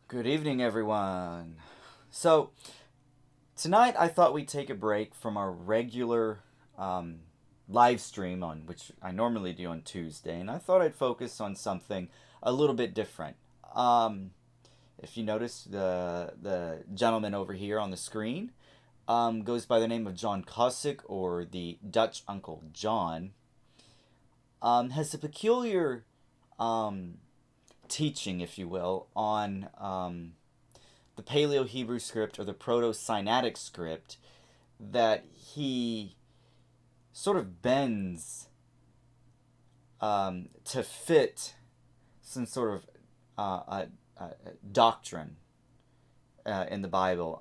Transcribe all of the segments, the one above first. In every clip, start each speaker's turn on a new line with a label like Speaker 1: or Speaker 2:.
Speaker 1: Good evening, everyone. So, tonight I thought we'd take a break from our regular um, live stream, on which I normally do on Tuesday, and I thought I'd focus on something a little bit different. Um, if you notice, the gentleman over here on the screen goes by the name of John Cusick, or the Dutch Uncle John, has a peculiar um, teaching, if you will, on the Paleo-Hebrew script or the Proto-Sinaitic script that he sort of bends to fit some sort of doctrine in the Bible.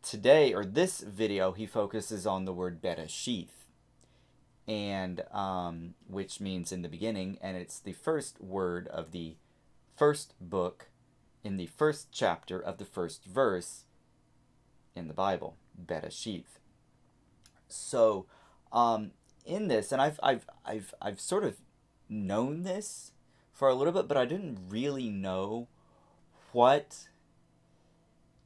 Speaker 1: Today, or this video, he focuses on the word Bereshith, and which means in the beginning, and it's the first word of the first book in the first chapter of the first verse in the Bible, Bereshith. So, in this, and I've sort of known this for a little bit, but I didn't really know what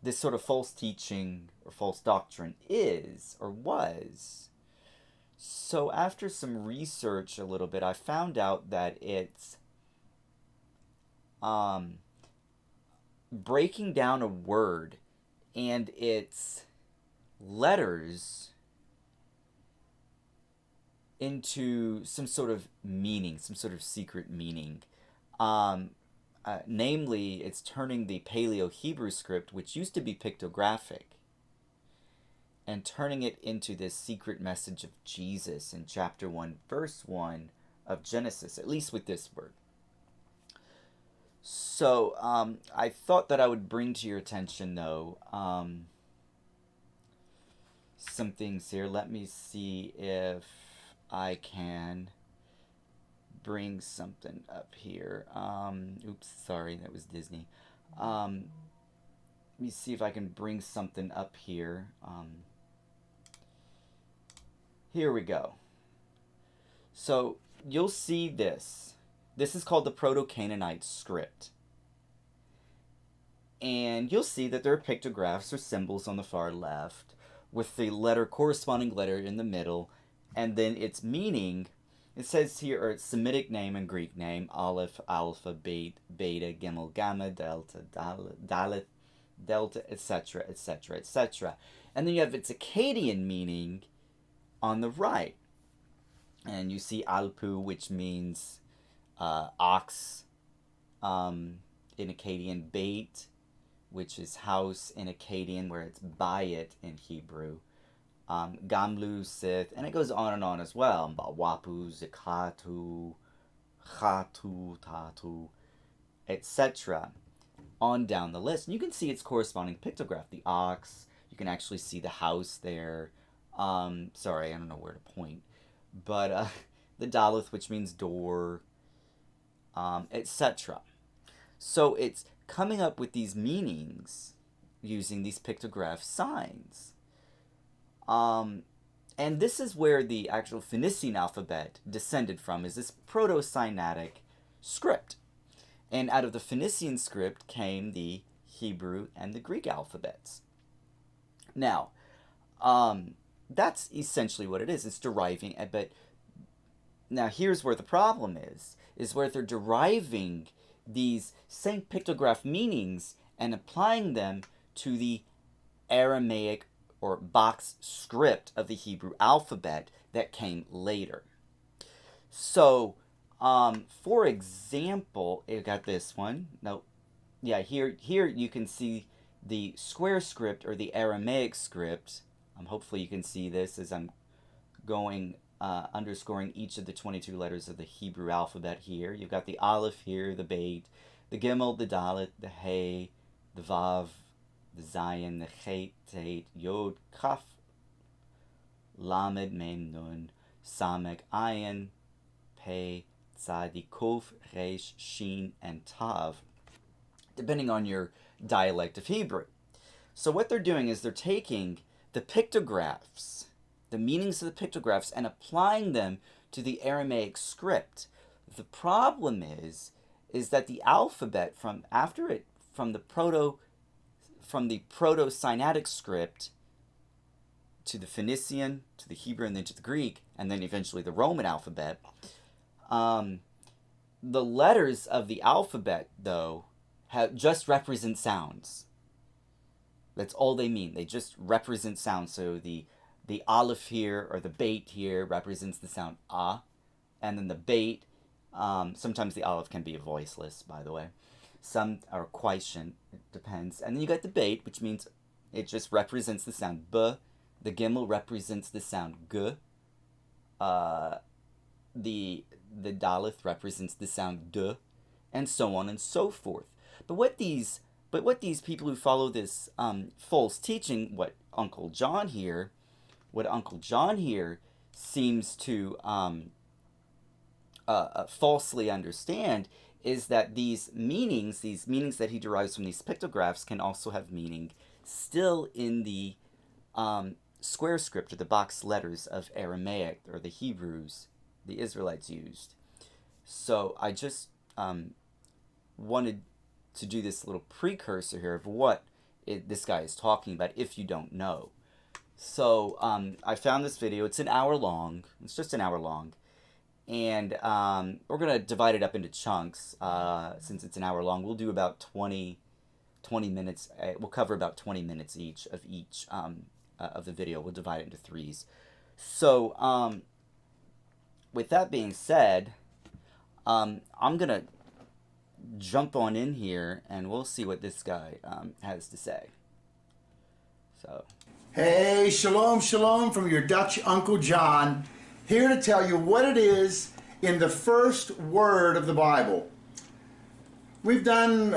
Speaker 1: this sort of false teaching or false doctrine is or was. So after some research a little bit, I found out that it's um, breaking down a word and its letters into some sort of meaning, some sort of secret meaning. Um, Namely, it's turning the Paleo-Hebrew script, which used to be pictographic, and turning it into this secret message of Jesus in chapter 1, verse 1 of Genesis, at least with this word. So I thought that I would bring to your attention, though, some things here. Let me see if I can bring something up here. Oops, sorry, that was Disney. Let me see if I can bring something up here. Here we go. So you'll see this. This is called the Proto-Canaanite script. And you'll see that there are pictographs or symbols on the far left with the corresponding letter in the middle, and then its meaning. It says here, or its Semitic name and Greek name: Aleph, Alpha, Beta, Gimel, Gamma, Delta, Dalet, Delta, etc., etc., etc. And then you have its Akkadian meaning on the right. And you see Alpu, which means ox in Akkadian, Beit, which is house in Akkadian, where it's Bayit in Hebrew. Gamlu, Sith, and it goes on and on as well. Wapu, Zikatu, Khatu, Tatu, etc. On down the list. And you can see its corresponding pictograph. The ox, you can actually see the house there. Sorry, I don't know where to point. But the Daleth, which means door, etc. So it's coming up with these meanings using these pictograph signs. And this is where the actual Phoenician alphabet descended from, is this Proto-Sinaitic script. And out of the Phoenician script came the Hebrew and the Greek alphabets. Now, that's essentially what it is. It's deriving, but now here's where the problem is where they're deriving these same pictograph meanings and applying them to the Aramaic or box script of the Hebrew alphabet that came later. So, for example, you got this one. No, yeah, here you can see the square script or the Aramaic script. Hopefully you can see this as I'm going underscoring each of the 22 letters of the Hebrew alphabet here. You've got the Aleph here, the Beit, the Gimel, the Dalet, the Hey, the Vav, the Zayin, the Chet, Tet, Yod, Kaf, Lamed, Mem, Nun, Samek, Ayin, Pei, Tzadi, Kof, Resh, Shin, and Tav, depending on your dialect of Hebrew. So what they're doing is they're taking the pictographs, the meanings of the pictographs, and applying them to the Aramaic script. The problem is that the alphabet from the Proto-Sinaitic script to the Phoenician, to the Hebrew, and then to the Greek, and then eventually the Roman alphabet. The letters of the alphabet, though, just represent sounds. That's all they mean. They just represent sounds. So the aleph here, or the bait here, represents the sound ah, and then the bait. Sometimes the aleph can be voiceless, by the way. Some are quiescent. It depends. And then you got the bait, which means it just represents the sound b. The gimel represents the sound g. The daleth represents the sound d, and so on and so forth. But what these people who follow this false teaching, what Uncle John here seems to falsely understand, is that these meanings that he derives from these pictographs, can also have meaning still in the square script, or the box letters of Aramaic, or the Hebrews the Israelites used. So I just wanted to do this little precursor here of what this guy is talking about, if you don't know. So I found this video. It's an hour long. It's just an hour long. And we're going to divide it up into chunks. Since it's an hour long, we'll do about 20 minutes. We'll cover about 20 minutes each of the video. We'll divide it into threes. So with that being said, I'm going to jump on in here, and we'll see what this guy has to say. So,
Speaker 2: hey, shalom, shalom from your Dutch Uncle John, here to tell you what it is in the first word of the Bible. We've done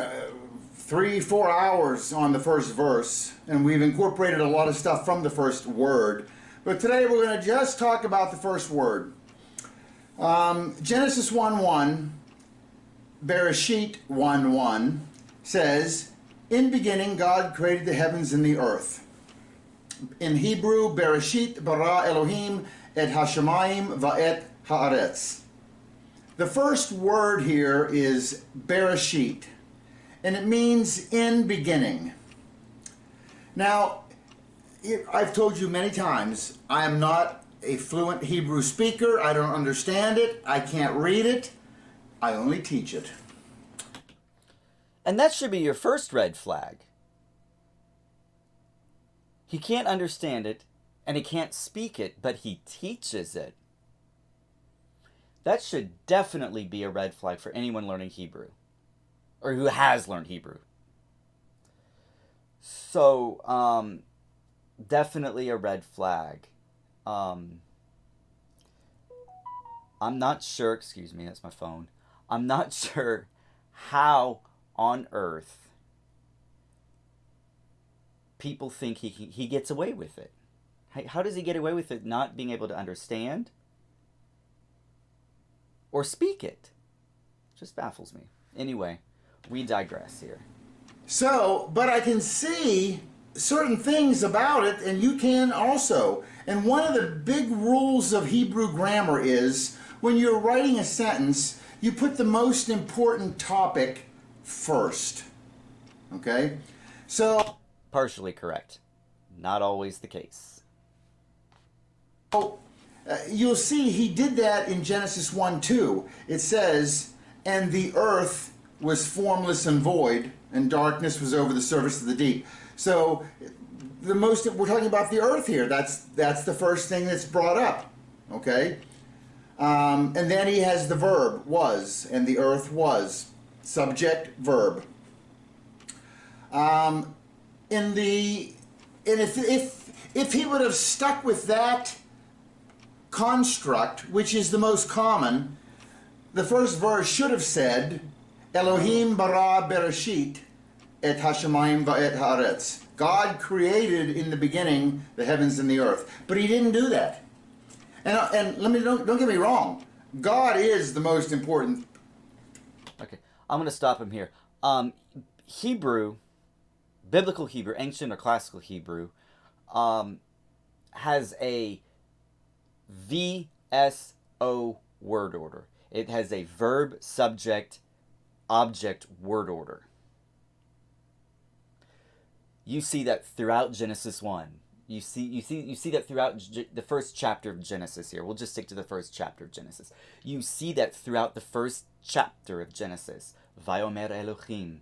Speaker 2: 3-4 hours on the first verse, and we've incorporated a lot of stuff from the first word. But today we're going to just talk about the first word. Genesis 1:1, Bereshit 1:1 says, "In beginning God created the heavens and the earth." In Hebrew, Bereshit bara Elohim et hashamayim va'et haaretz. The first word here is Bereshit, and it means in beginning. Now, I've told you many times, I am not a fluent Hebrew speaker. I don't understand it. I can't read it. I only teach it.
Speaker 1: and that should be your first red flag. He can't understand it, and he can't speak it, but he teaches it. That should definitely be a red flag for anyone learning Hebrew, or who has learned Hebrew. So, definitely a red flag. I'm not sure, excuse me, that's my phone. I'm not sure how on earth people think he gets away with it. How does he get away with it not being able to understand or speak it? Just baffles me. Anyway, we digress here.
Speaker 2: So, but I can see certain things about it, and you can also. And one of the big rules of Hebrew grammar is when you're writing a sentence, you put the most important topic first. Okay? So,
Speaker 1: Partially correct. Not always the case.
Speaker 2: You'll see he did that in Genesis 1:2. It says, "And the earth was formless and void, and darkness was over the surface of the deep." So we're talking about the earth here. That's the first thing that's brought up. Okay? And then he has the verb, was, and the earth was. Subject, verb. If he would have stuck with that construct, which is the most common, the first verse should have said, Elohim bara bereshit et hashamayim va'et haaretz. God created in the beginning the heavens and the earth. But he didn't do that. And don't get me wrong. God is the most important.
Speaker 1: Okay, I'm going to stop him here. Hebrew, biblical Hebrew, ancient or classical Hebrew, has a VSO word order. It has a verb, subject, object word order. You see that throughout Genesis 1. You see that throughout the first chapter of Genesis here. We'll just stick to the first chapter of Genesis. You see that throughout the first chapter of Genesis. Vayomer Elohim.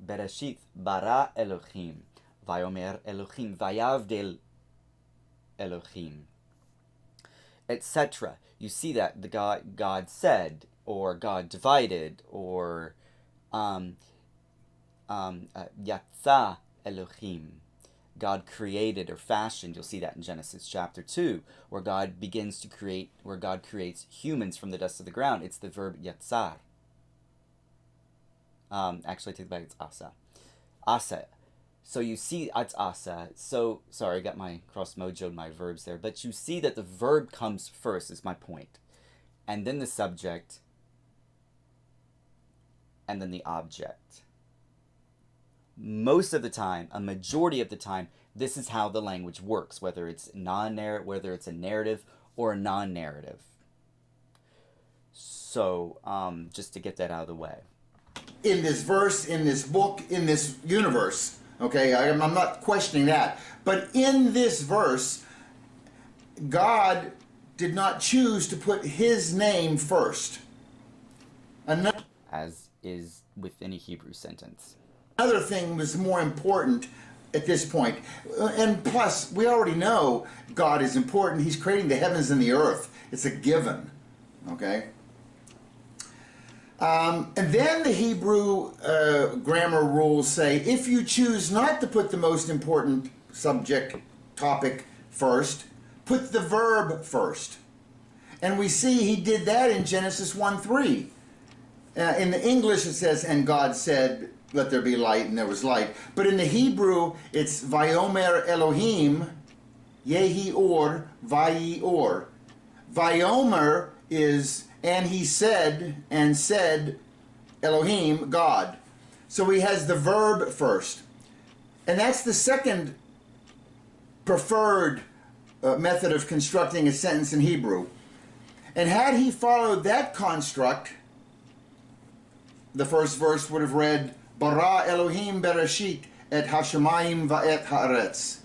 Speaker 1: Bereshit bara Elohim. Vayomer Elohim. Vayavdel Elohim. Etc. You see that the God said, or God divided, or Yatsa Elohim. God created or fashioned. You'll see that in Genesis chapter 2, where God begins to create, where God creates humans from the dust of the ground. It's the verb yatzar. Actually, I take it back, it's asa. Asa. So you see, it's asa. So, sorry, I got my cross-mojoed my verbs there. But you see that the verb comes first, is my point. And then the subject. And then the object. Most of the time, a majority of the time, this is how the language works, whether it's non-narrative, whether it's a narrative or a non-narrative. So, just to get that out of the way.
Speaker 2: In this verse, in this book, in this universe, okay, I'm not questioning that, but in this verse, God did not choose to put his name first.
Speaker 1: As is with any Hebrew sentence.
Speaker 2: Another thing was more important at this point. And plus, we already know God is important. He's creating the heavens and the earth. It's a given. Okay? And then the Hebrew grammar rules say, if you choose not to put the most important subject, topic first, put the verb first. And we see he did that in Genesis 1:3. In the English it says, and God said, let there be light, and there was light. But in the Hebrew, it's Vayomer Elohim, Yehi Or, Vayi Or. Vayomer is, and he said, and said, Elohim, God. So he has the verb first. And that's the second preferred method of constructing a sentence in Hebrew. And had he followed that construct, the first verse would have read, Bara Elohim Bereshit et Hashemayim va'et haaretz.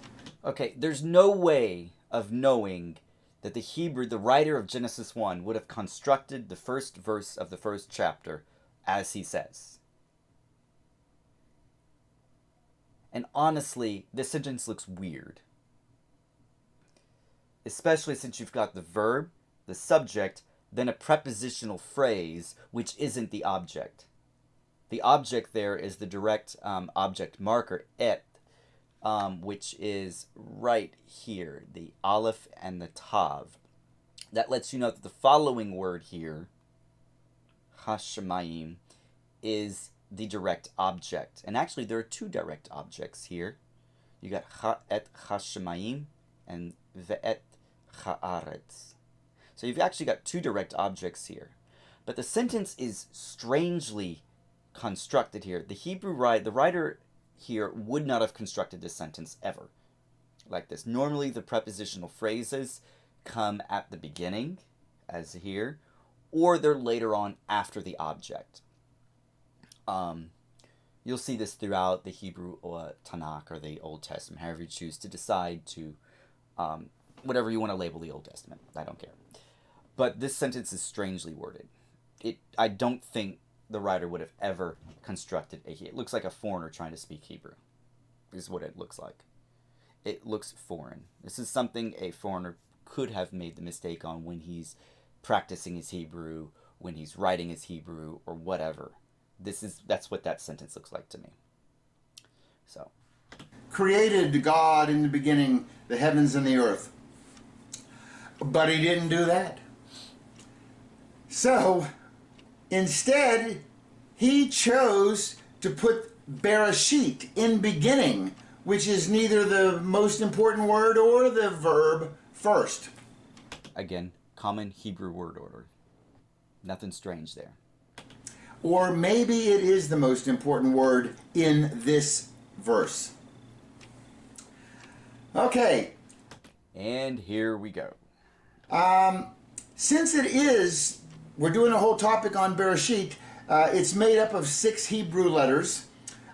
Speaker 1: Okay, there's no way of knowing that the writer of Genesis 1 would have constructed the first verse of the first chapter as he says. And honestly, this sentence looks weird. Especially since you've got the verb, the subject, then a prepositional phrase, which isn't the object. The object there is the direct object marker, et, which is right here, the aleph and the tav. That lets you know that the following word here, hashemayim, is the direct object. And actually, there are two direct objects here. You got ha-et hashemayim and ve'et haaretz. So you've actually got two direct objects here. But the sentence is strangely constructed here. The writer here would not have constructed this sentence ever like this. Normally the prepositional phrases come at the beginning, as here, or they're later on after the object. You'll see this throughout the Hebrew Tanakh or the Old Testament, however you choose to decide to, whatever you want to label the Old Testament. I don't care. But this sentence is strangely worded. I don't think the writer would have ever constructed it looks like a foreigner trying to speak Hebrew, is what it looks like. It looks foreign. This is something a foreigner could have made the mistake on when he's practicing his Hebrew, when he's writing his Hebrew, or whatever. That's what that sentence looks like to me. So,
Speaker 2: created God in the beginning the heavens and the earth. But he didn't do that. So, instead, he chose to put Bereshit in beginning, which is neither the most important word or the verb first.
Speaker 1: Again, common Hebrew word order. Nothing strange there.
Speaker 2: Or maybe it is the most important word in this verse. Okay.
Speaker 1: And here we go.
Speaker 2: Since we're doing a whole topic on Bereshit, It's made up of 6 Hebrew letters.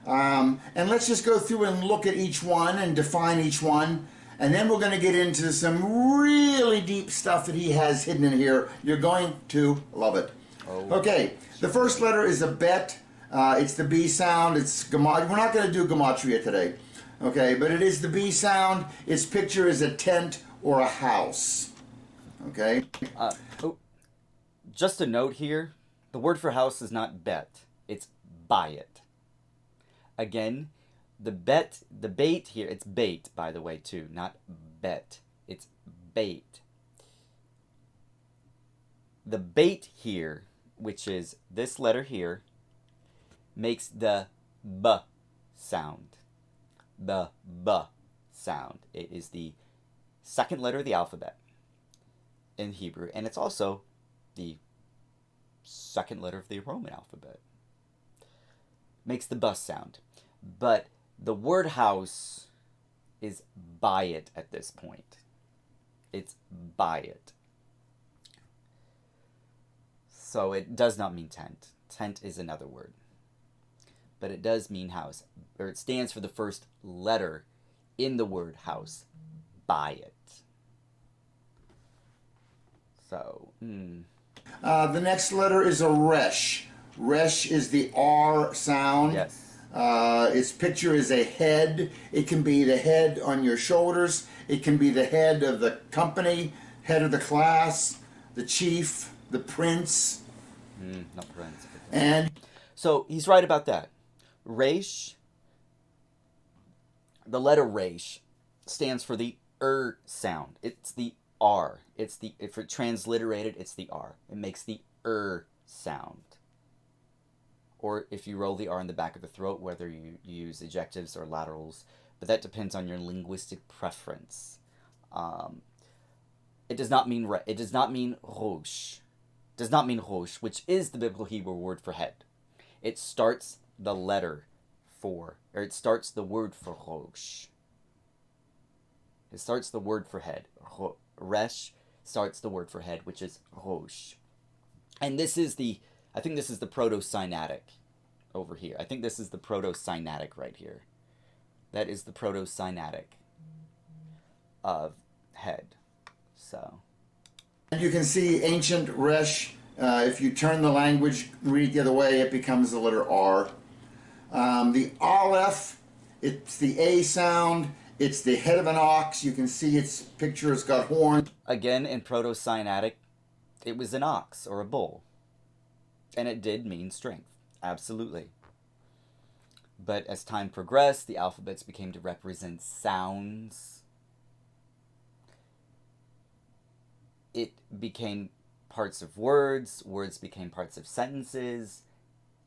Speaker 2: And let's just go through and look at each one and define each one. And then we're going to get into some really deep stuff that he has hidden in here. You're going to love it.
Speaker 1: Oh.
Speaker 2: Okay, the first letter is a bet. It's the B sound. We're not going to do gematria today. Okay, but it is the B sound. Its picture is a tent or a house. Okay?
Speaker 1: Just a note here, the word for house is not bet, it's buy it. Again, the bait here, it's bait, by the way, too, not bet. It's bait. The bait here, which is this letter here, makes the B sound. The B sound. It is the second letter of the alphabet in Hebrew, and it's also the second letter of the Roman alphabet. Makes the B sound. But the word house is buy it at this point. It's buy it. So it does not mean tent. Tent is another word. But it does mean house. Or it stands for the first letter in the word house. Buy it. So,
Speaker 2: The next letter is a resh. Resh is the R sound.
Speaker 1: yes.
Speaker 2: Its picture is a head. It can be the head on your shoulders. It can be the head of the company, head of the class, the chief, the prince.
Speaker 1: Not prince.
Speaker 2: And
Speaker 1: so he's right about that. Resh, the letter resh, stands for the sound. It's the R. If it transliterated, it's the R. It makes the sound. Or if you roll the R in the back of the throat, whether you use ejectives or laterals, but that depends on your linguistic preference. It does not mean rosh. Does not mean rosh, which is the biblical Hebrew word for head. It starts the letter for, or it starts the word for rosh. It starts the word for head. Resh starts the word for head, which is rosh. And this is I think this is the proto-Sinaitic over here. I think this is the proto-Sinaitic right here. That is the proto-Sinaitic of head. So.
Speaker 2: And you can see ancient resh. If you turn the language, read it the other way, it becomes the letter R. The aleph, it's the A sound. It's the head of an ox. You can see its picture has got horns.
Speaker 1: Again, in proto-Sinaitic, it was an ox or a bull. And it did mean strength. Absolutely. But as time progressed, the alphabets became to represent sounds. It became parts of words. Words became parts of sentences.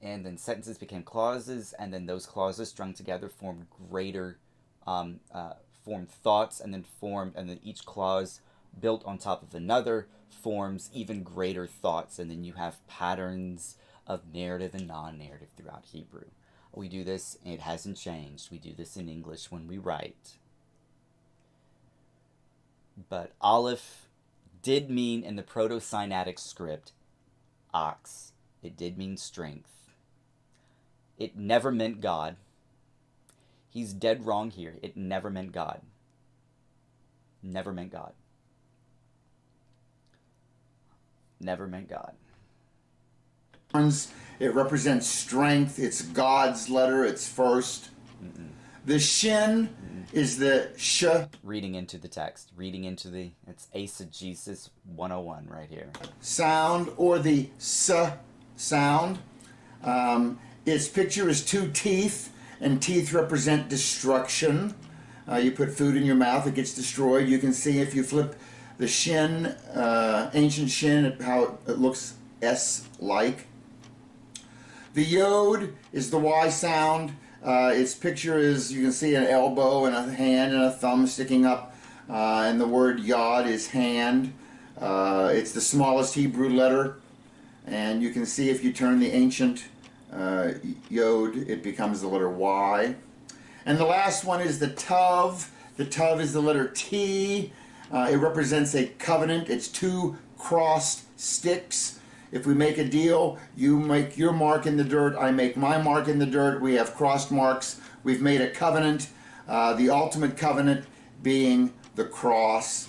Speaker 1: And then sentences became clauses. And then those clauses strung together formed greater, formed thoughts. And then each clause built on top of another forms even greater thoughts, and then you have patterns of narrative and non-narrative throughout Hebrew. We do this, and it hasn't changed. We do this in English when we write. But aleph did mean, in the proto-Sinaitic script, ox. It did mean strength. It never meant God. He's dead wrong here. It never meant God. Never meant God. Never meant God.
Speaker 2: It represents strength. It's God's letter. It's first. The shin is the sh.
Speaker 1: Reading into the text. It's eisegesis 101 right here.
Speaker 2: Sound, or the s sound. Its picture is 2 teeth, and teeth represent destruction. You put food in your mouth, it gets destroyed. You can see if you flip the shin, ancient shin, how it looks S-like. The yod is the Y sound. Its picture is, you can see an elbow and a hand and a thumb sticking up, and the word yod is hand. It's the smallest Hebrew letter, and you can see if you turn the ancient yod, it becomes the letter Y. And the last one is the tav. The tav is the letter T. It represents a covenant. It's 2 crossed sticks. If we make a deal, you make your mark in the dirt, I make my mark in the dirt. We have crossed marks. We've made a covenant, the ultimate covenant being the cross.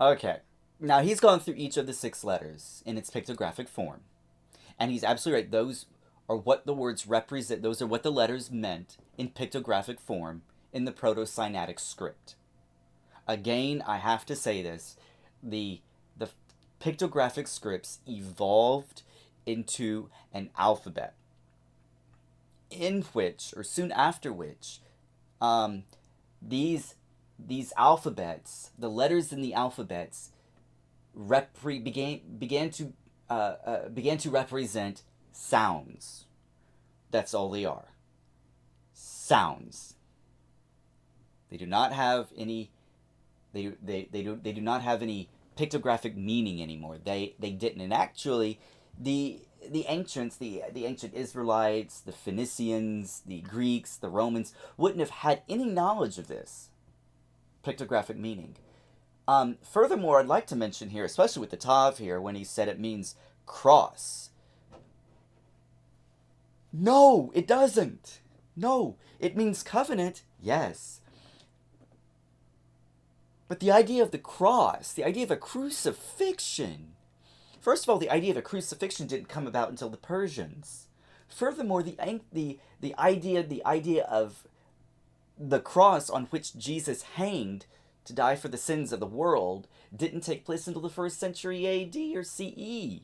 Speaker 1: Okay. Now, he's gone through each of the 6 letters in its pictographic form. And he's absolutely right. Those are what the words represent. Those are what the letters meant in pictographic form in the Proto-Sinaitic script. Again, I have to say this. The pictographic scripts evolved into an alphabet, in which, or soon after which, these alphabets, the letters in the alphabets, began to represent sounds. That's all they are. Sounds. They do not have any. They do not have any pictographic meaning anymore. They didn't. And actually, the ancients, the ancient Israelites, the Phoenicians, the Greeks, the Romans wouldn't have had any knowledge of this pictographic meaning. Furthermore, I'd like to mention here, especially with the Tav here, when he said it means cross. No, it doesn't. No, it means covenant, yes. But the idea of the cross, the idea of a crucifixion, first of all, the idea of a crucifixion didn't come about until the Persians. Furthermore, the idea of the cross on which Jesus hanged to die for the sins of the world didn't take place until the 1st century AD or CE.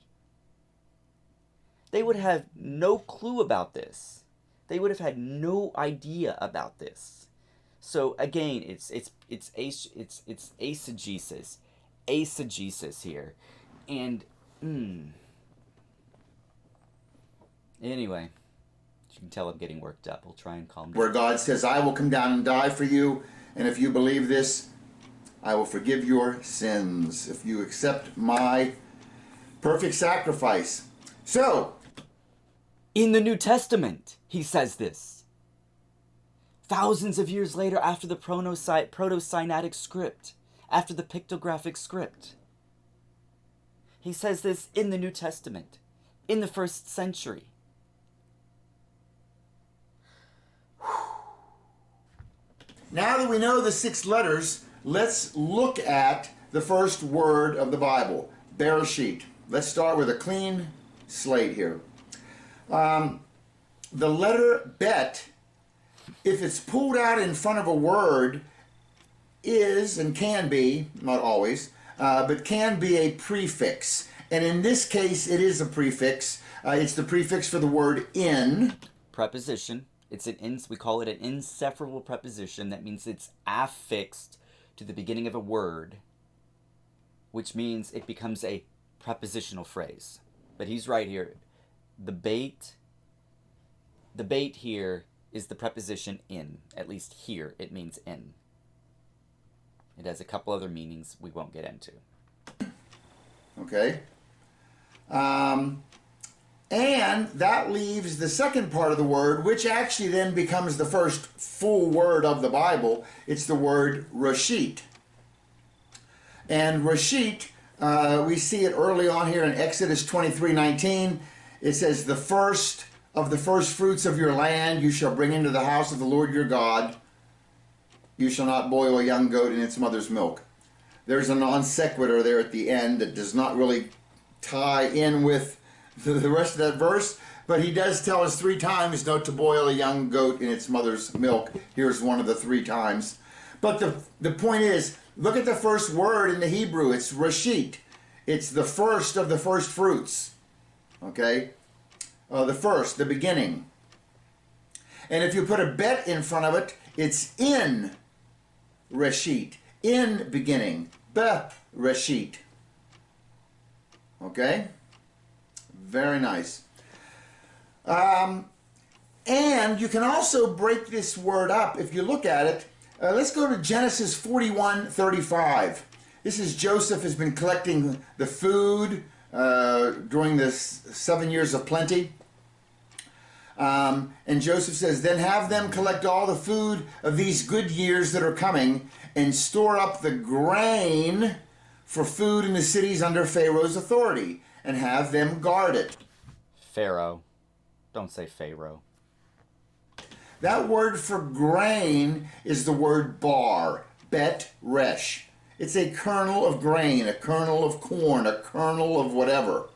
Speaker 1: They would have no clue about this. They would have had no idea about this. So again, it's eisegesis here, and anyway, you can tell I'm getting worked up. We'll try and calm down.
Speaker 2: Where God says, I will come down and die for you, and if you believe this, I will forgive your sins if you accept my perfect sacrifice. So,
Speaker 1: in the New Testament, he says this. Thousands of years later, after the Proto-Sinaitic script, after the pictographic script. He says this in the New Testament, in the 1st century.
Speaker 2: Now that we know the 6 letters, let's look at the first word of the Bible, Bereshit. Let's start with a clean slate here. The letter bet, if it's pulled out in front of a word, is and can be, not always, but can be a prefix. And in this case, it is a prefix. It's the prefix for the word in.
Speaker 1: Preposition. We call it an inseparable preposition. That means it's affixed to the beginning of a word, which means it becomes a prepositional phrase. But he's right here. The bait here is the preposition in. At least here it means in. It has a couple other meanings we won't get into.
Speaker 2: Okay. And that leaves the second part of the word, which actually then becomes the first full word of the Bible. It's the word Reshit. And Reshit, we see it early on here in Exodus 23:19. It says, the first of the first fruits of your land you shall bring into the house of the Lord your God. You shall not boil a young goat in its mother's milk. There's a non sequitur there at the end that does not really tie in with the rest of that verse, but he does tell us 3 times not to boil a young goat in its mother's milk. Here's one of the 3 times. But the point is, look at the first word in the Hebrew. It's Reshit. It's the first of the first fruits. Okay? The first, the beginning. And if you put a bet in front of it, it's in Reshit. In beginning. Bereshit. Okay? Very nice. And you can also break this word up if you look at it. Let's go to Genesis 41:35. This is Joseph has been collecting the food during this 7 years of plenty. And Joseph says, then have them collect all the food of these good years that are coming and store up the grain for food in the cities under Pharaoh's authority. and have them guard it.
Speaker 1: Pharaoh. Don't say Pharaoh.
Speaker 2: That word for grain is the word bar, bet resh. It's a kernel of grain, a kernel of corn, a kernel of whatever.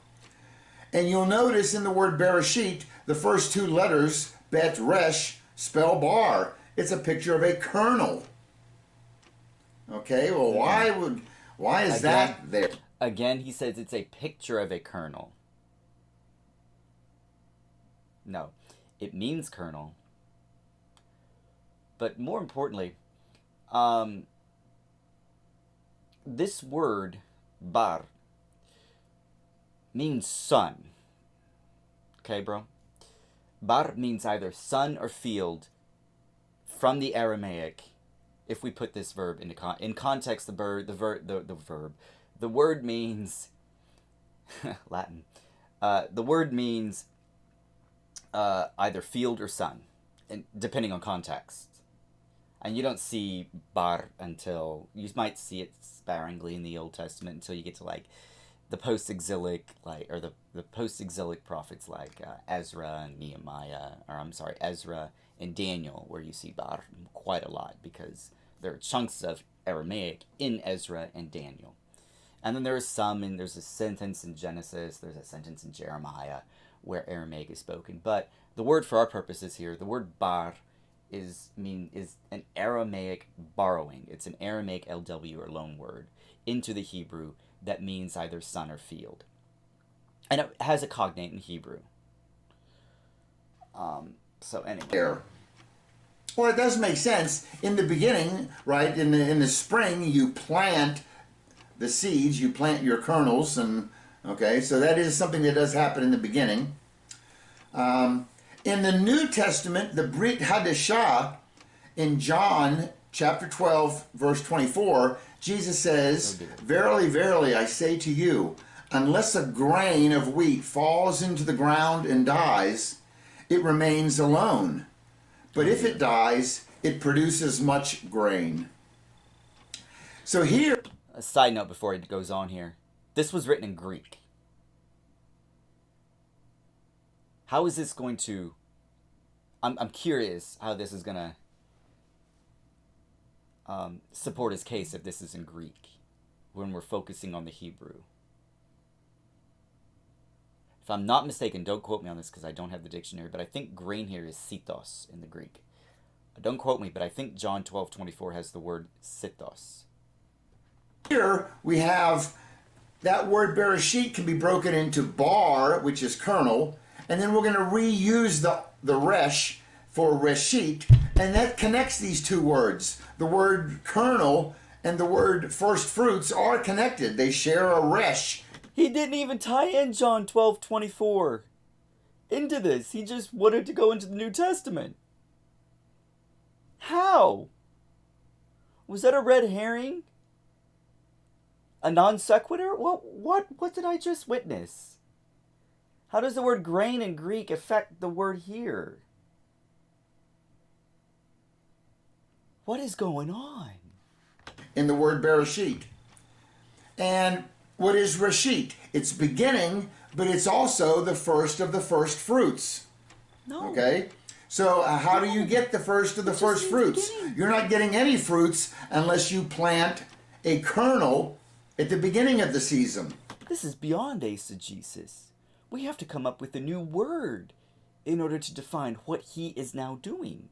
Speaker 2: And you'll notice in the word Bereshit, the first two letters, bet resh, spell bar. It's a picture of a kernel. Okay, well, why is that there?
Speaker 1: Again, he says it's a picture of a kernel. No, it means kernel. But more importantly, this word, bar, means son. Okay, bro? Bar means either son or field from the Aramaic. If we put this verb in context, the word means Latin. The word means either field or sun, and depending on context. And you don't see bar until you might see it sparingly in the Old Testament until you get to like the post-exilic the post-exilic prophets like Ezra and Nehemiah, Ezra and Daniel, where you see bar quite a lot because there are chunks of Aramaic in Ezra and Daniel. And then there's a sentence in Genesis, there's a sentence in Jeremiah where Aramaic is spoken. But the word for our purposes here, the word bar is an Aramaic borrowing. It's an Aramaic LW or loan word into the Hebrew that means either sun or field. And it has a cognate in Hebrew. So anyway.
Speaker 2: Well, it does make sense. In the beginning, right, in the spring, you plant the seeds, you plant your kernels, and okay, so that is something that does happen in the beginning. In the New Testament, the Brit Hadashah, in John chapter 12, verse 24, Jesus says, "Verily, verily, I say to you, unless a grain of wheat falls into the ground and dies, it remains alone. But if it dies, it produces much grain." So here...
Speaker 1: A side note before it goes on here. This was written in Greek. How is this going to... I'm curious how this is going to support his case if this is in Greek when we're focusing on the Hebrew. If I'm not mistaken, don't quote me on this because I don't have the dictionary, but I think grain here is sitos in the Greek. Don't quote me, but I think John 12:24 has the word sitos.
Speaker 2: Here we have that word Bereshit can be broken into bar, which is kernel, and then we're going to reuse the resh for reshit, and that connects these two words. The word kernel and the word first fruits are connected. They share a resh.
Speaker 1: He didn't even tie in John 12:24 into this. He just wanted to go into the New Testament. How? Was that a red herring? A non sequitur? What did I just witness? How does the word grain in Greek affect the word here? What is going on?
Speaker 2: In the word Bereshit. And what is Reshit? It's beginning, but it's also the first of the first fruits.
Speaker 1: No.
Speaker 2: Okay? So how do you get the first of the first fruits? You're not getting any fruits unless you plant a kernel at the beginning of the season.
Speaker 1: This is beyond eisegesis. We have to come up with a new word in order to define what he is now doing.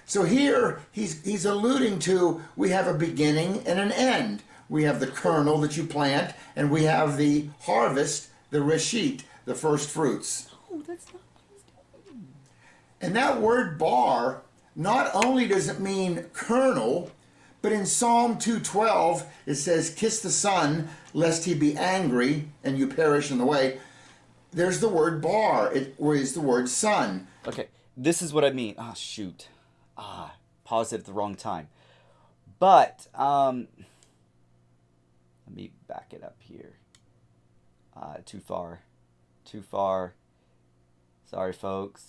Speaker 2: So here he's alluding to we have a beginning and an end. We have the kernel that you plant, and we have the harvest, the reshit, the first fruits.
Speaker 1: No, that's not what he's doing.
Speaker 2: And that word bar, not only does it mean kernel, but in Psalm 2:12 it says, "Kiss the Son, lest he be angry and you perish in the way." There's the word bar, or is the word son.
Speaker 1: Okay, this is what I mean. Oh, shoot. Paused it at the wrong time. But, let me back it up here. Too far. Sorry, folks.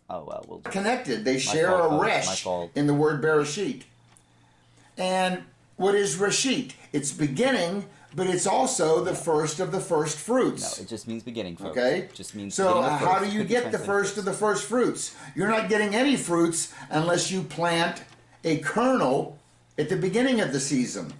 Speaker 1: Oh, well, we'll just...
Speaker 2: Connected. They share a resh in the word Bereshit. And what is Reshit? It's beginning, but it's also the first of the first
Speaker 1: No,
Speaker 2: fruits.
Speaker 1: it just means beginning, folks.
Speaker 2: Okay?
Speaker 1: It just means
Speaker 2: So
Speaker 1: beginning of
Speaker 2: how
Speaker 1: first.
Speaker 2: do you
Speaker 1: Could be
Speaker 2: get the
Speaker 1: translated
Speaker 2: first of the first fruits? You're not getting any fruits unless you plant a kernel at the beginning of the season.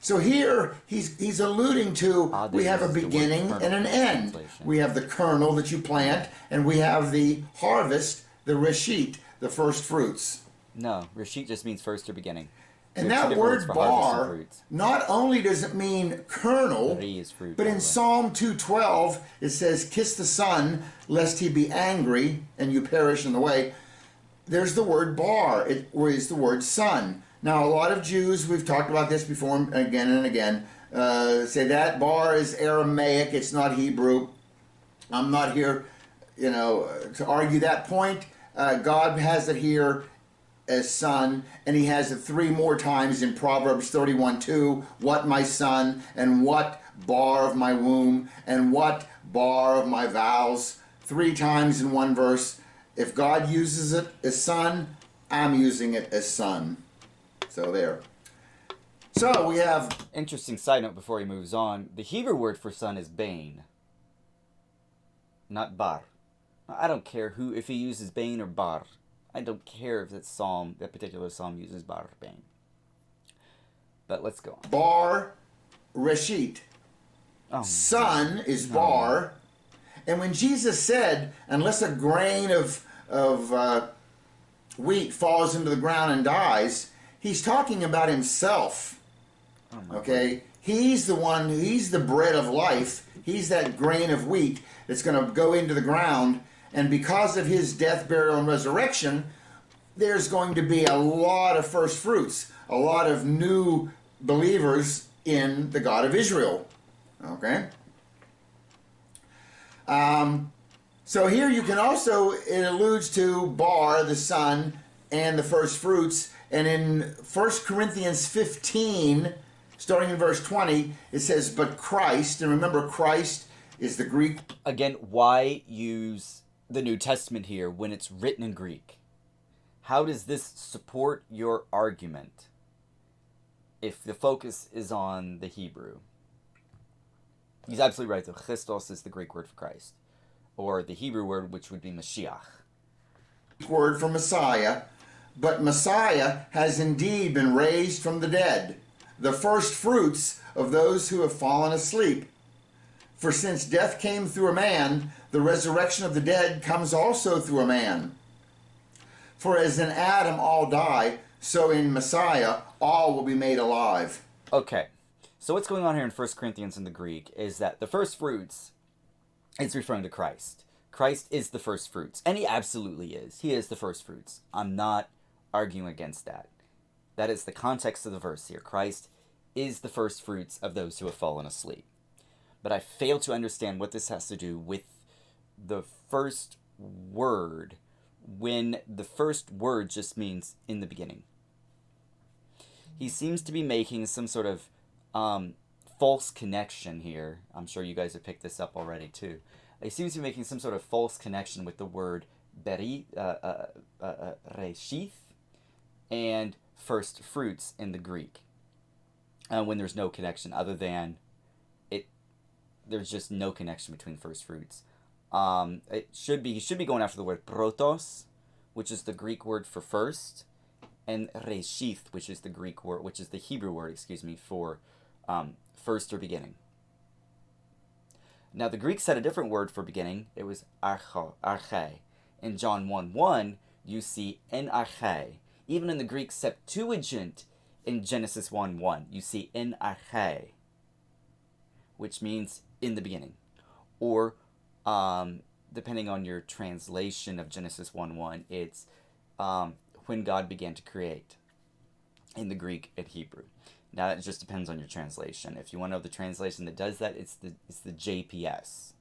Speaker 2: So here he's alluding to we have a beginning and an end. We have the kernel that you plant, and we have the harvest, the reshit, the first fruits.
Speaker 1: No, reshit just means first or beginning.
Speaker 2: And
Speaker 1: There are two
Speaker 2: that
Speaker 1: different words
Speaker 2: word
Speaker 1: for harvest and
Speaker 2: bar,
Speaker 1: fruits.
Speaker 2: not only does it mean kernel,
Speaker 1: Re is fruit,
Speaker 2: but
Speaker 1: by
Speaker 2: in
Speaker 1: the way.
Speaker 2: Psalm 2:12 it says, "Kiss the Son, lest he be angry and you perish in the way." There's the word bar, it is the word son. Now, a lot of Jews, we've talked about this before again and again, say that bar is Aramaic, it's not Hebrew. I'm not here, to argue that point. God has it here as son, and he has it 3 more times in Proverbs 31:2. What my son, and what bar of my womb, and what bar of my vows. 3 times in one verse. If God uses it as son, I'm using it as son. So there. So we have...
Speaker 1: Interesting side note before he moves on. The Hebrew word for son is bane, not bar. I don't care if he uses bane or bar. I don't care if that particular psalm uses bar or bane. But let's go on.
Speaker 2: Bar, reshit.
Speaker 1: Oh,
Speaker 2: Son is bar. And when Jesus said, unless a grain of wheat falls into the ground and dies, he's talking about himself. Okay? He's the bread of life. He's that grain of wheat that's going to go into the ground. And because of his death, burial, and resurrection, there's going to be a lot of first fruits, a lot of new believers in the God of Israel. Okay? So here you can also, it alludes to bar, the son, and the first fruits. And in 1 Corinthians 15, starting in verse 20, it says, but Christ, and remember Christ is the Greek.
Speaker 1: Again, why use the New Testament here when it's written in Greek? How does this support your argument if the focus is on the Hebrew? He's absolutely right, though. Christos is the Greek word for Christ, or the Hebrew word, which would be Mashiach.
Speaker 2: Word for Messiah, but Messiah has indeed been raised from the dead, the first fruits of those who have fallen asleep. For since death came through a man, the resurrection of the dead comes also through a man. For as in Adam all die, so in Messiah all will be made alive.
Speaker 1: Okay, so what's going on here in 1 Corinthians in the Greek is that the first fruits is referring to Christ. Christ is the first fruits, and he absolutely is. He is the first fruits. I'm not arguing against that. That is the context of the verse here. Christ is the first fruits of those who have fallen asleep. But I fail to understand what this has to do with the first word, when the first word just means in the beginning. He seems to be making some sort of false connection here. I'm sure you guys have picked this up already too. He seems to be making some sort of false connection with the word reshith and first fruits in the Greek, when there's no connection other than there's just no connection between first fruits. He should be going after the word protos, which is the Greek word for first, and reshith, which is the Hebrew word, for first or beginning. Now the Greeks had a different word for beginning. It was arche. In John 1:1, you see en arche. Even in the Greek Septuagint, in Genesis 1:1, you see en arche, which means in the beginning. Or, depending on your translation of Genesis 1:1, it's when God began to create in the Greek and Hebrew. Now, it just depends on your translation. If you want to know the translation that does that, it's the JPS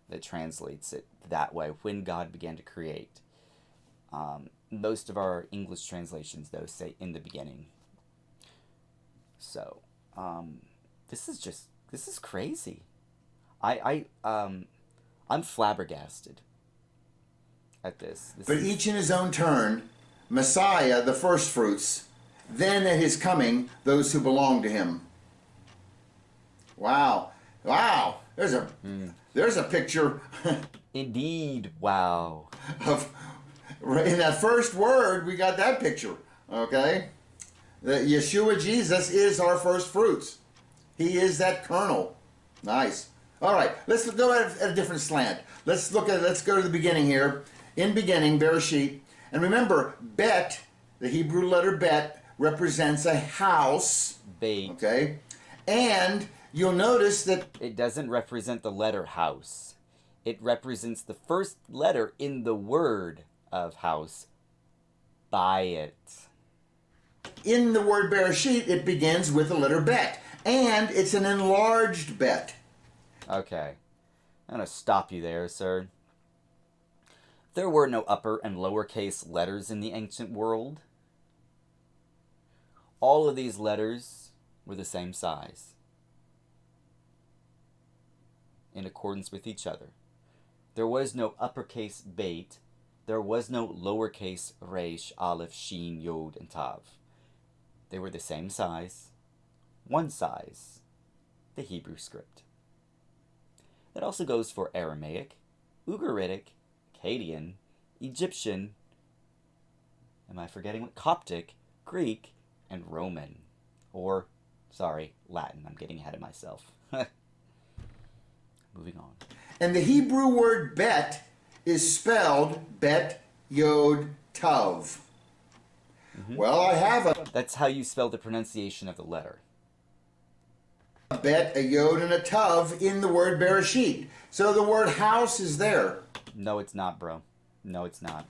Speaker 1: that translates it that way, when God began to create. Most of our English translations, though, say in the beginning. So, this is crazy. I'm flabbergasted at this.
Speaker 2: But each in his own turn, Messiah, the first fruits, then at his coming, those who belong to him. Wow. Wow. There's a picture
Speaker 1: Indeed, wow.
Speaker 2: of in that first word we got that picture. Okay? That Yeshua Jesus is our first fruits. He is that kernel. Nice. All right, let's go at a different slant. Let's go to the beginning here. In beginning, Bereshit. And remember, bet, the Hebrew letter bet, represents a house.
Speaker 1: Bait.
Speaker 2: Okay? And you'll notice that
Speaker 1: It doesn't represent the letter house. It represents the first letter in the word of house. Buy it.
Speaker 2: in the word Bereshit, it begins with the letter bet. And it's an enlarged bet.
Speaker 1: Okay. I'm going to stop you there, sir. There were no upper and lowercase letters in the ancient world. All of these letters were the same size, in accordance with each other. There was no uppercase bait. There was no lowercase resh, aleph, shin, yod, and tav. They were the same size, one size, the Hebrew script. That also goes for Aramaic, Ugaritic, Akkadian, Egyptian, am I forgetting what? Coptic, Greek, and Roman. Or, sorry, Latin. I'm getting ahead of myself. Moving on.
Speaker 2: And the Hebrew word bet is spelled bet yod tav.
Speaker 1: Mm-hmm.
Speaker 2: Well, I have a
Speaker 1: That's how you spell the pronunciation of the letter.
Speaker 2: bet, a yod, and a tav in the word Bereshit. So the word house is there.
Speaker 1: No, it's not, bro. No, it's not.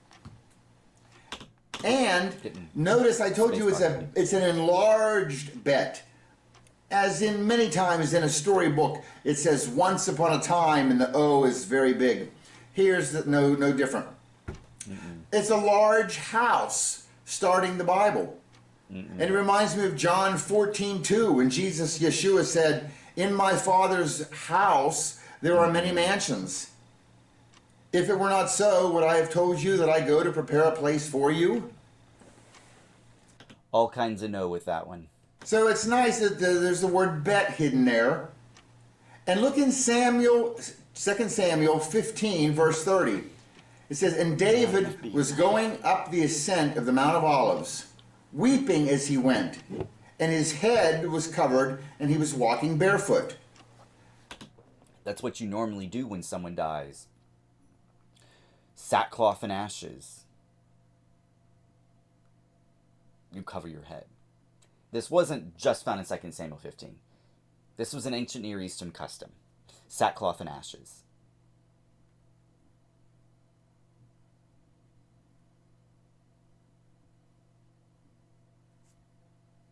Speaker 2: And notice I told you it's an enlarged bet. As in many times in a storybook, it says once upon a time and the O is very big. Here's no different. Mm-mm. It's a large house starting the Bible. Mm-mm. And it reminds me of John 14:2 when Yeshua said, "In my Father's house there are many mansions. If it were not so, would I have told you that I go to prepare a place for you?"
Speaker 1: All kinds of no with that one.
Speaker 2: So it's nice that there's the word bet hidden there. And look in 2 Samuel 15, verse 30. It says, "And David was going up the ascent of the Mount of Olives, weeping as he went, and his head was covered, and he was walking barefoot."
Speaker 1: That's what you normally do when someone dies. Sackcloth and ashes. You cover your head. This wasn't just found in 2 Samuel 15. This was an ancient Near Eastern custom. Sackcloth and ashes.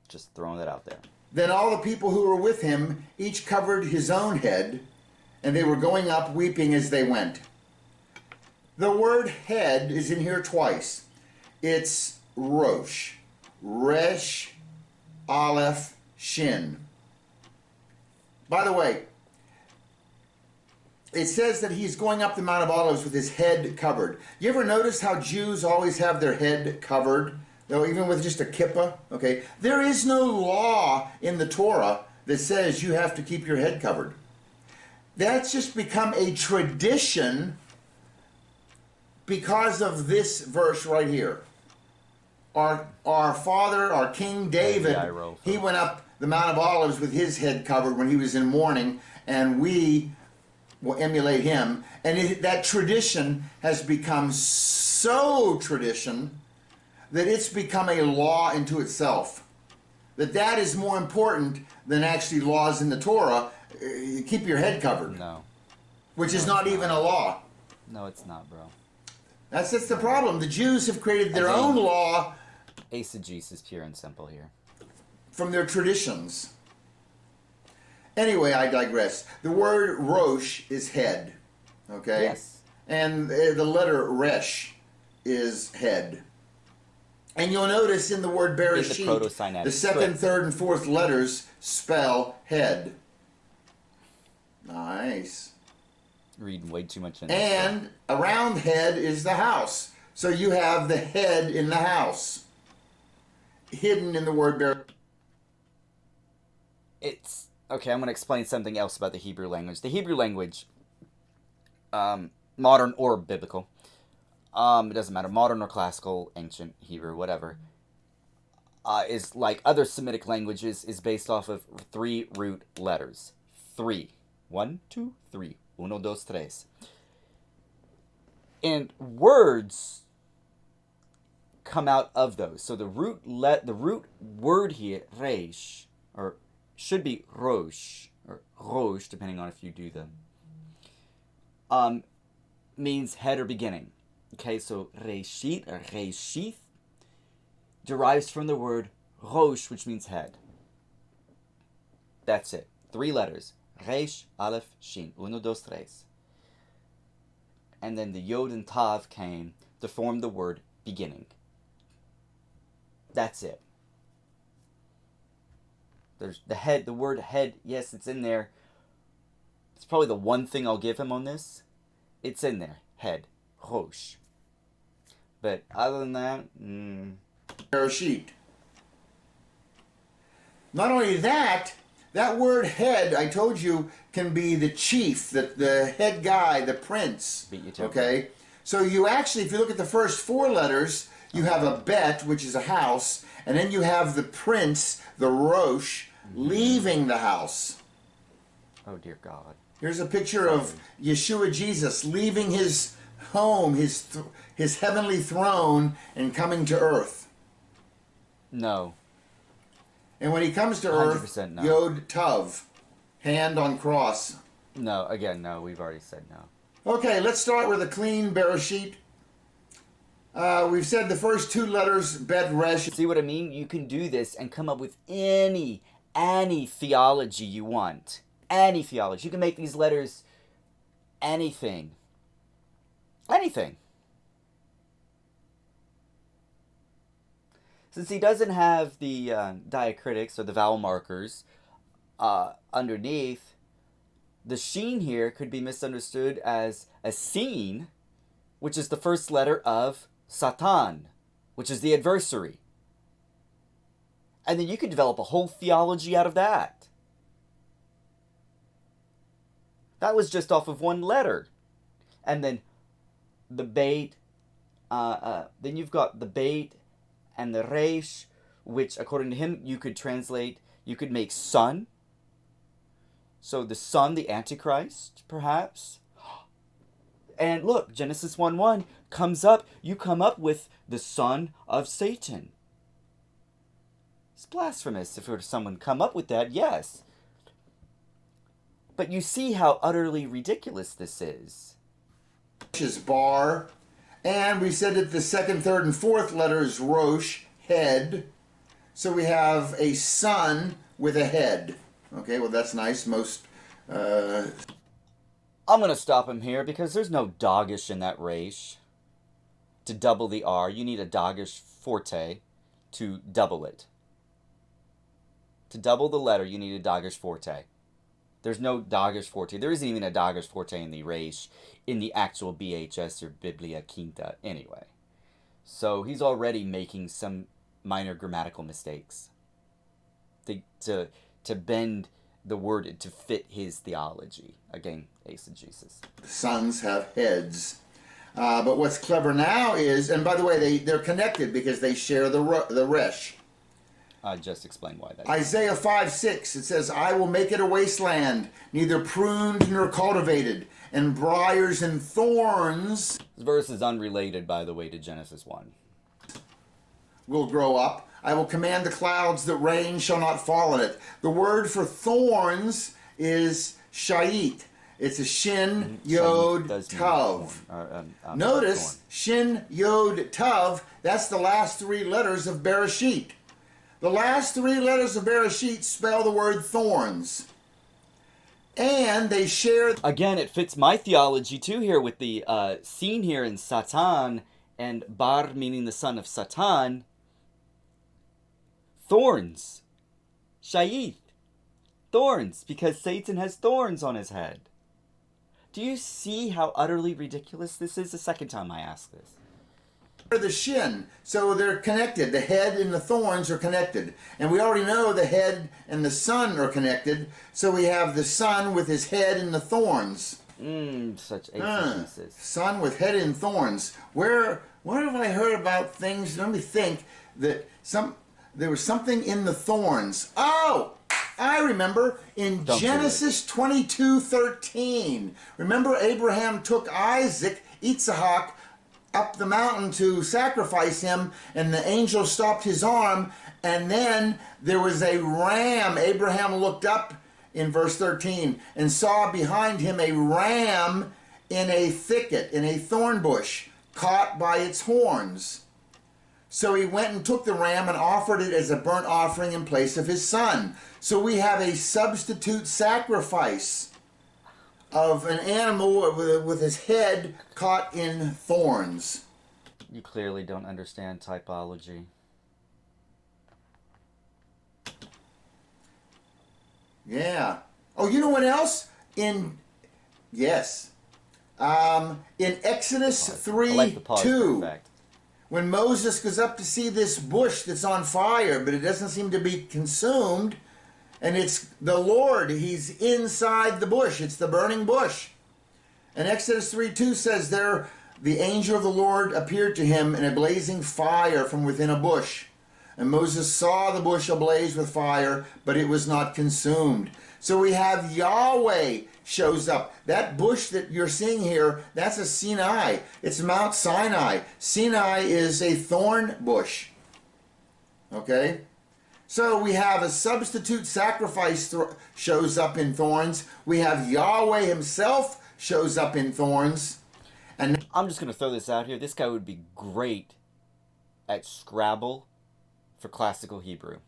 Speaker 1: Just throwing that out there.
Speaker 2: Then all the people who were with him each covered his own head, and they were going up weeping as they went. The word head is in here twice. It's rosh, resh, aleph, shin. By the way, it says that he's going up the Mount of Olives with his head covered. You ever notice how Jews always have their head covered? Though even with just a kippah, okay? There is no law in the Torah that says you have to keep your head covered. That's just become a tradition because of this verse right here. Our father, our King David, he went up the Mount of Olives with his head covered when he was in mourning, and we will emulate him. And that tradition has become so tradition that it's become a law into itself. That is more important than actually laws in the Torah. Keep your head covered.
Speaker 1: No.
Speaker 2: Which is not even a law.
Speaker 1: No, it's not, bro.
Speaker 2: That's the problem. The Jews have created their own law.
Speaker 1: Eisegesis, pure and simple here.
Speaker 2: From their traditions. Anyway, I digress. The word rosh is head. Okay?
Speaker 1: Yes.
Speaker 2: And the letter resh is head. And you'll notice in the word Bereshit, the second, third, and fourth letters spell head. Nice.
Speaker 1: Reading way too much in this.
Speaker 2: And around head is the house. So you have the head in the house. Hidden in the word Bereshit.
Speaker 1: It's Okay, I'm going to explain something else about the Hebrew language. The Hebrew language, modern or biblical, it doesn't matter, modern or classical, ancient Hebrew, whatever, is like other Semitic languages, is based off of 3 root letters. 3. 1, 2, 3. Uno, dos, tres. And words come out of those. So the root word here, reish, or should be rosh, or rosh, depending on if you do them, means head or beginning. Okay, so reshit or reshith derives from the word rosh, which means head. That's it. 3 letters. Resh, Aleph, Shin. Uno, dos, tres. And then the Yod and Tav came to form the word beginning. That's it. There's the head, the word head, yes, it's in there. It's probably the one thing I'll give him on this. It's in there. Head. Rosh. But other than that,
Speaker 2: Bereshit. Not only that, that word head, I told you, can be the chief, the head guy, the prince.
Speaker 1: Beat you to
Speaker 2: okay? So you actually, if you look at the first 4 letters, you have a bet, which is a house, and then you have the prince, the Rosh, leaving the house.
Speaker 1: oh dear God.
Speaker 2: Here's a picture of Yeshua Jesus leaving his home, his heavenly throne, and coming to earth.
Speaker 1: No.
Speaker 2: And when he comes to earth,
Speaker 1: 100% no.
Speaker 2: Yod Tav, hand on cross.
Speaker 1: No, again, no, we've already said no.
Speaker 2: Okay, let's start with a clean Bereshit. We've said the first 2 letters, Bet Resh.
Speaker 1: See what I mean? You can do this and come up with any theology you want. Any theology. You can make these letters anything. Anything. Since he doesn't have the diacritics or the vowel markers underneath, the sheen here could be misunderstood as a seen, which is the first letter of Satan, which is the adversary. And then you could develop a whole theology out of that. That was just off of 1 letter. And then the bait, then you've got the bait and the reish, which according to him you could translate, you could make son. So the son, the Antichrist, perhaps. And look, Genesis 1:1 comes up, you come up with the son of Satan. It's blasphemous if someone come up with that, yes. But you see how utterly ridiculous this is.
Speaker 2: Is bar. And we said that the 2nd, 3rd, and 4th letters, Rosh, head. So we have a son with a head. Okay, well that's nice. Most...
Speaker 1: I'm going to stop him here because there's no doggish in that reish. To double the R, you need a doggish forte to double it. To double the letter, you need a doggish forte. There's no doggish forte. There isn't even a doggish forte in the reish, in the actual BHS or Biblia Quinta anyway. So he's already making some minor grammatical mistakes to bend the word to fit his theology. Again, eisegesis.
Speaker 2: Sons have heads. But what's clever now is, and by the way, they're connected because they share the resh.
Speaker 1: Just explain why that is.
Speaker 2: Isaiah 5:6, it says, I will make it a wasteland, neither pruned nor cultivated, and briars and thorns.
Speaker 1: This verse is unrelated, by the way, to Genesis 1.
Speaker 2: Will grow up. I will command the clouds that rain shall not fall on it. The word for thorns is shayit. It's a shin yod tav. Notice shin yod tav, that's the last 3 letters of Bereshit. The last 3 letters of Bereshit spell the word thorns. And they share...
Speaker 1: Again, it fits my theology too here with the scene here in Satan and bar meaning the son of Satan. Thorns. Shayith. Thorns, because Satan has thorns on his head. Do you see how utterly ridiculous this is? The second time I ask this.
Speaker 2: the shin, so they're connected. The head and the thorns are connected. And we already know the head and the sun are connected, so we have the sun with his head and the thorns.
Speaker 1: Such exegesis.
Speaker 2: Sun with head and thorns. Where have I heard about things? Let me think. That there was something in the thorns. Oh, I remember in Genesis 22:13. Remember, Abraham took Isaac, Yitzhak, up the mountain to sacrifice him, and the angel stopped his arm, and then there was a ram. Abraham looked up in verse 13 and saw behind him a ram in a thicket, in a thorn bush, caught by its horns. So he went and took the ram and offered it as a burnt offering in place of his son. So we have a substitute sacrifice of an animal with his head caught in thorns.
Speaker 1: You clearly don't understand typology.
Speaker 2: Yeah. Oh, you know what else? In Exodus 3:2, when Moses goes up to see this bush that's on fire, but it doesn't seem to be consumed, and it's the Lord, he's inside the bush, it's the burning bush. And Exodus 3:2 says there, the angel of the Lord appeared to him in a blazing fire from within a bush. And Moses saw the bush ablaze with fire, but it was not consumed. So we have Yahweh shows up. That bush that you're seeing here, that's a Sinai. It's Mount Sinai. Sinai is a thorn bush. Okay? So we have a substitute sacrifice shows up in thorns. We have Yahweh himself shows up in thorns. And
Speaker 1: I'm just going to throw this out here. This guy would be great at Scrabble for classical Hebrew.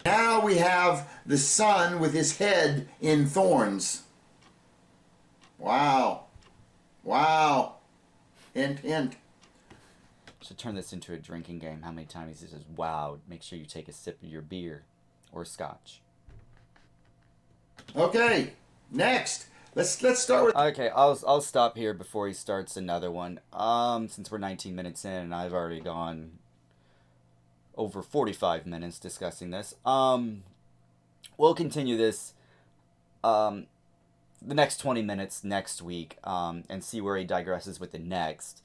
Speaker 2: Now we have the sun with his head in thorns. Wow. Wow. Hint, hint.
Speaker 1: Should turn this into a drinking game. How many times he says, wow, make sure you take a sip of your beer or scotch.
Speaker 2: Okay, next. Let's start with...
Speaker 1: Okay, I'll stop here before he starts another one. Since we're 19 minutes in and I've already gone over 45 minutes discussing this. We'll continue this the next 20 minutes next week and see where he digresses with the next.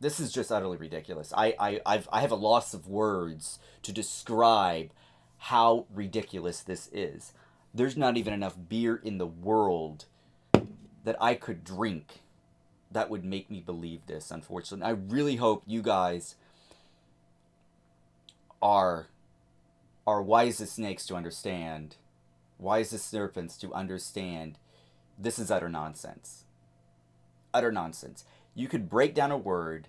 Speaker 1: This is just utterly ridiculous. I have a loss of words to describe how ridiculous this is. There's not even enough beer in the world that I could drink that would make me believe this, unfortunately. I really hope you guys are wise as snakes to understand, wise as serpents to understand, this is utter nonsense. Utter nonsense. You could break down a word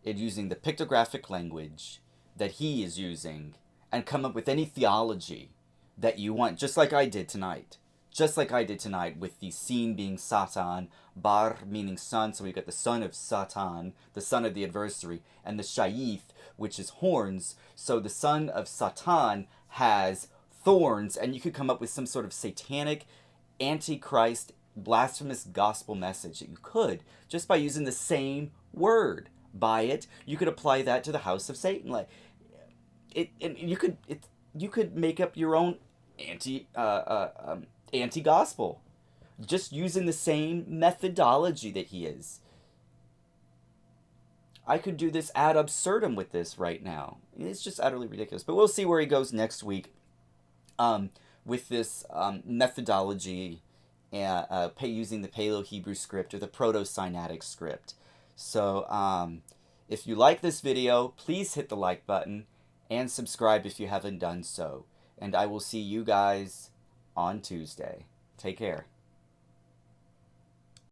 Speaker 1: using the pictographic language that he is using and come up with any theology that you want, just like I did tonight. Just like I did tonight with the scene being Satan, Bar meaning son, so we got the son of Satan, the son of the adversary, and the Shayith, which is horns, so the son of Satan has thorns, and you could come up with some sort of satanic, antichrist, blasphemous gospel message that you could, just by using the same word. By it, you could apply that to the house of Satan. Like, you could make up your own anti-gospel, just using the same methodology that he is. I could do this ad absurdum with this right now. It's just utterly ridiculous. But we'll see where he goes next week with this methodology using the Paleo-Hebrew script or the Proto-Sinaitic script. So if you like this video, please hit the like button and subscribe if you haven't done so. And I will see you guys on Tuesday. Take care.